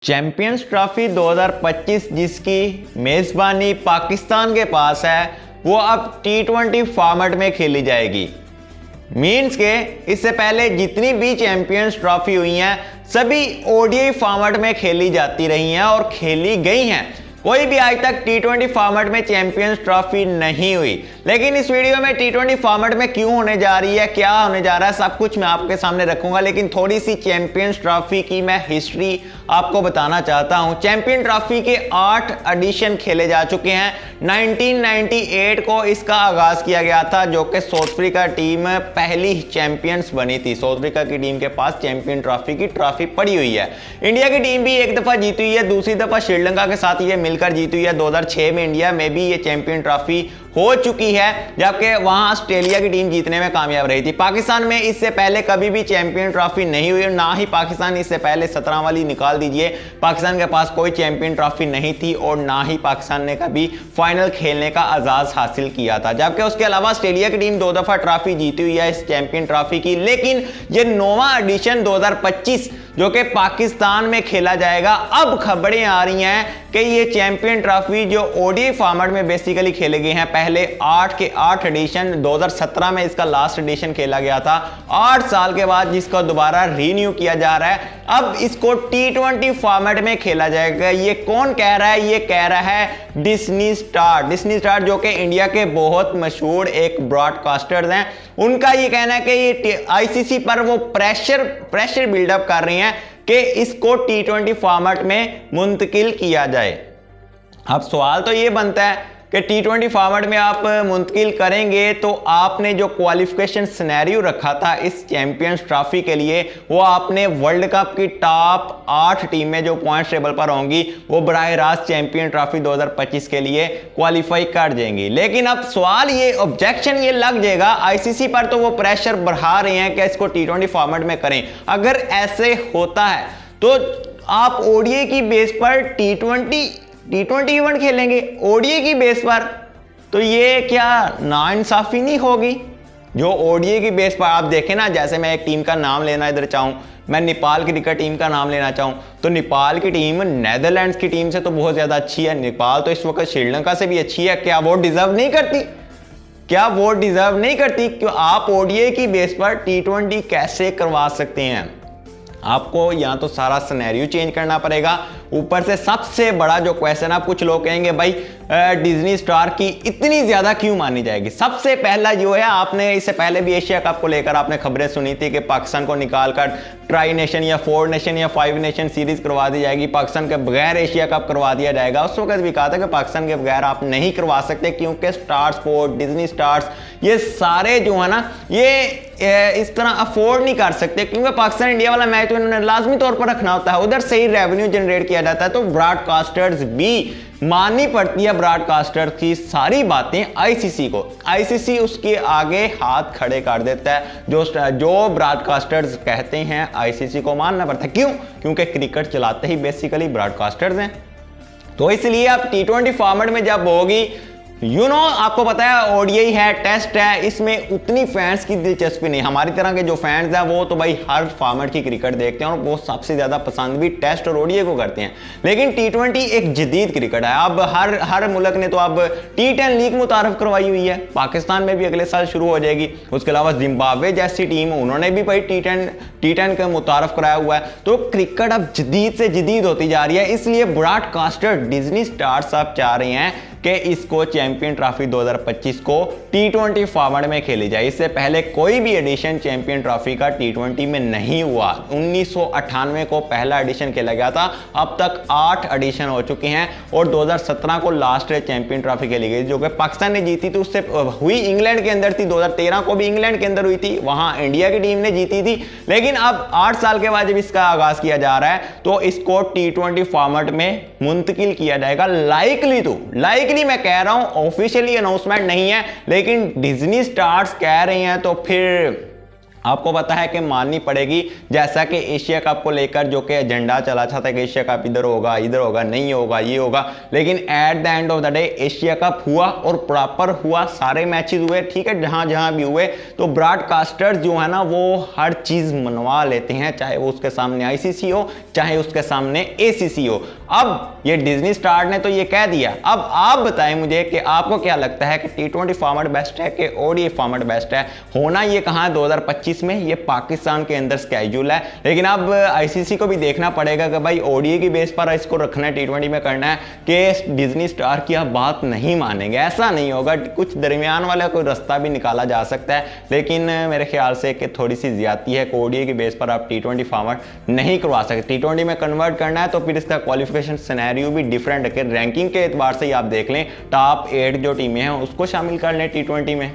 Champions trophy 2025 जिसकी मेज़बानी पाकिस्तान के पास है वो अब T20 फॉर्मेट में खेली जाएगी। मीन्स के इससे पहले जितनी भी चैंपियंस ट्रॉफी हुई हैं सभी ओडीआई फॉर्मेट में खेली जाती रही हैं और खेली गई हैं। कोई भी आज तक T20 फॉर्मेट में चैंपियंस ट्रॉफी नहीं हुई। लेकिन इस वीडियो में T20 फॉर्मेट में क्यों होने जा रही है, क्या होने जा रहा है, सब कुछ मैं आपके सामने रखूंगा। लेकिन थोड़ी सी चैंपियंस ट्रॉफी की मैं हिस्ट्री आपको बताना चाहता हूं। चैंपियन ट्रॉफी के 8 एडिशन खेले जा चुके हैं। 1998 को इसका आगाज किया गया था, जो कि साउथ अफ्रीका टीम पहली चैंपियंस बनी थी। साउथ अफ्रीका की टीम के पास चैंपियन ट्रॉफी की ट्रॉफी पड़ी हुई है। इंडिया की टीम भी एक दफा जीती हुई है, दूसरी दफा श्रीलंका के साथ ये मिलकर जीती हुई है। 2006 में इंडिया में भी ये चैंपियन ट्रॉफी हो चुकी है, जबकि वहां ऑस्ट्रेलिया की टीम जीतने में कामयाब रही थी। पाकिस्तान में इससे पहले कभी भी चैंपियन ट्रॉफी नहीं हुई, ना ही पाकिस्तान इससे पहले 17 वाली निकाल दीजिए, पाकिस्तान के पास कोई चैंपियन ट्रॉफी नहीं थी और ना ही पाकिस्तान ने कभी फाइनल खेलने का आजाज हासिल किया था। जबकि उसके अलावा ऑस्ट्रेलिया की टीम 2 दफा ट्रॉफी जीती हुई है इस चैंपियन ट्रॉफी की। लेकिन ये 9वां एडिशन 2025 जो कि पाकिस्तान में खेला जाएगा, अब खबरें आ रही हैं कि ये चैंपियन ट्रॉफी जो ओडीआई फॉर्मेट में बेसिकली खेले गए हैं, पहले 8 के 8 एडिशन, 2017 में इसका लास्ट एडिशन खेला गया था। 8 साल के बाद जिसको दोबारा रीन्यू किया जा रहा है, अब इसको T20 फॉर्मेट में खेला जाएगा। ये कौन कह रहा है? ये कह रहा है डिज्नी स्टार। डिज्नी स्टार जो कि इंडिया के बहुत मशहूर एक ब्रॉडकास्टर्स हैं, उनका ये कहना है कि ये आईसीसी पर वो प्रेशर बिल्डअप कर रहे हैं कि इसको T20 फॉर्मेट में मुंतकिल किया जाए। अब सवाल तो ये बनता है कि T20 फॉर्मेट में आप मुंतकिल करेंगे तो आपने जो क्वालिफिकेशन सिनेरियो रखा था इस चैंपियंस ट्रॉफी के लिए, वो आपने वर्ल्ड कप की टॉप 8 टीमें जो पॉइंट टेबल पर होंगी वो बराह रास्त चैंपियन ट्रॉफी 2025 के लिए क्वालिफाई कर जाएंगी। लेकिन अब सवाल ये, ऑब्जेक्शन ये लग जाएगा आईसीसी पर, तो वो प्रेशर बढ़ा रहे हैं कि इसको T20 फॉर्मेट में करें। अगर ऐसे होता है तो आप ओडीआई की बेस पर T20 इवेंट खेलेंगे ओडीआई की बेस पर, तो ये क्या नाइंसाफी नहीं होगी? जो ओडीआई की बेस पर आप देखें ना, जैसे मैं एक टीम का नाम लेना इधर चाहूं, मैं नेपाल क्रिकेट टीम का नाम लेना चाहूं, तो नेपाल की टीम नेदरलैंड्स की टीम से तो बहुत ज्यादा अच्छी है। नेपाल तो इस वक्त श्रीलंका से भी अच्छी है। क्या वो डिजर्व नहीं करती? क्या वो डिजर्व नहीं करती? क्यों आप ओडीआई की बेस पर T20 कैसे करवा सकते हैं? आपको या तो सारा सिनेरियो चेंज करना पड़ेगा। ऊपर से सबसे बड़ा जो क्वेश्चन, आप कुछ लोग कहेंगे भाई डिज्नी स्टार की इतनी ज्यादा क्यों मानी जाएगी? सबसे पहला जो है, आपने इससे पहले भी एशिया कप को लेकर आपने खबरें सुनी थी कि पाकिस्तान को निकालकर ट्राई नेशन या 4 नेशन या 5 नेशन सीरीज करवा दी जाएगी, पाकिस्तान के बगैर एशिया कप करवा दिया जाएगा। उस वक्त भी कहा था कि पाकिस्तान के बगैर आप नहीं करवा सकते, क्योंकि स्टार स्पोर्ट, डिज्नी स्टार्स, ये सारे जो है ना, ये इस तरह अफोर्ड नहीं कर सकते, क्योंकि पाकिस्तान इंडिया वाला मैच तो इन्होंने लाजमी तौर पर रखना होता है, उधर से ही रेवेन्यू जनरेट किया जाता है। तो ब्रॉडकास्टर्स भी माननी पड़ती है, ब्रॉडकास्टर की सारी बातें आईसीसी को। आईसीसी उसके आगे हाथ खड़े कर देता है। जो ब्रॉडकास्टर्स कहते हैं आईसीसी को मानना पड़ता है। क्यों? क्योंकि क्रिकेट चलाते ही बेसिकली ब्रॉडकास्टर्स हैं। तो इसलिए आप T20 फॉर्मेट में जब होगी, आपको पता है ओडीआई है, टेस्ट है, इसमें उतनी फैंस की दिलचस्पी नहीं। हमारी तरह के जो फैंस हैं वो तो भाई हर फॉर्मेट की क्रिकेट देखते हैं और वो सबसे ज्यादा पसंद भी टेस्ट और ओडीआई को करते हैं। लेकिन T20 एक जदीद क्रिकेट है। अब हर मुल्क ने तो अब T10 लीग मुतारफ करवाई हुई है, पाकिस्तान में भी अगले साल शुरू हो जाएगी। उसके अलावा जिम्बाब्वे जैसी टीम, उन्होंने भी भाई T10 का मुतारफ कराया हुआ है। तो क्रिकेट अब जदीद से जदीद होती जा रही है। इसलिए ब्रॉडकास्टर डिज्नी स्टार्स अब चाह रहे हैं कि इसको चैंपियन ट्रॉफी 2025 को T20 फॉर्मेट में खेली जाए। इससे पहले कोई भी एडिशन चैंपियन ट्रॉफी का T20 में नहीं हुआ। 1998 को पहला एडिशन खेला गया था, अब तक 8 एडिशन हो चुके हैं और 2017 को लास्ट चैंपियन ट्रॉफी खेली गई, जो कि पाकिस्तान ने जीती थी। उससे हुई इंग्लैंड के अंदर थी, 2013 को भी इंग्लैंड के अंदर हुई थी, वहां इंडिया की टीम ने जीती थी। लेकिन अब 8 साल के बाद जब इसका आगाज किया जा रहा है तो इसको T20 फॉर्मेट में मुंतकिल किया जाएगा। लाइकली मैं कह रहा हूं, ऑफिशियली अनाउंसमेंट नहीं है, लेकिन डिज्नी स्टार्स कह रहे हैं, तो फिर आपको पता है कि माननी पड़ेगी, जैसा कि एशिया कप को लेकर जो कि एजेंडा चला था कि एशिया कप इधर होगा, नहीं होगा, ये होगा, लेकिन at the end of the day Asia cup हुआ और प्रॉपर हुआ, सारे मैचेस हुए, ठीक है, जहां जहां भी हुए। तो ब्रॉडकास्टर्स जो है ना वो हर चीज मनवा लेते हैं, चाहे वो उसके सामने आईसीसी हो, चाहे उसके सामने एसीसी हो। अब ये डिज्नी स्टार ने तो ये कह दिया, अब आप बताएं मुझे कि आपको क्या लगता है कि टी20 फॉर्मेट बेस्ट है कि ओडीआई फॉर्मेट बेस्ट है? होना ये कहां है 2025 में, ये पाकिस्तान के अंदर स्केड्यूल है, लेकिन अब आईसीसी को भी देखना पड़ेगा कि भाई ओडीआई की बेस पर इसको रखना है, टी20 में करना है, कि डिज्नी स्टार की आप बात नहीं मानेंगे। ऐसा नहीं होगा, कुछ दरमियान वाला कोई रास्ता भी निकाला जा सकता है, लेकिन मेरे ख्याल से कि थोड़ी सी ज्यादती है, ओडीआई की बेस पर आप टी20 फॉर्मेट नहीं करवा सकते। टी20 में कन्वर्ट करना है तो फिर इसका क्वालिफिकेशन सिनेरियो भी डिफरेंट है, कि रैंकिंग के एतबार से ही आप देख लें, टॉप 8 जो टीमें हैं उसको शामिल कर लें टी20 में।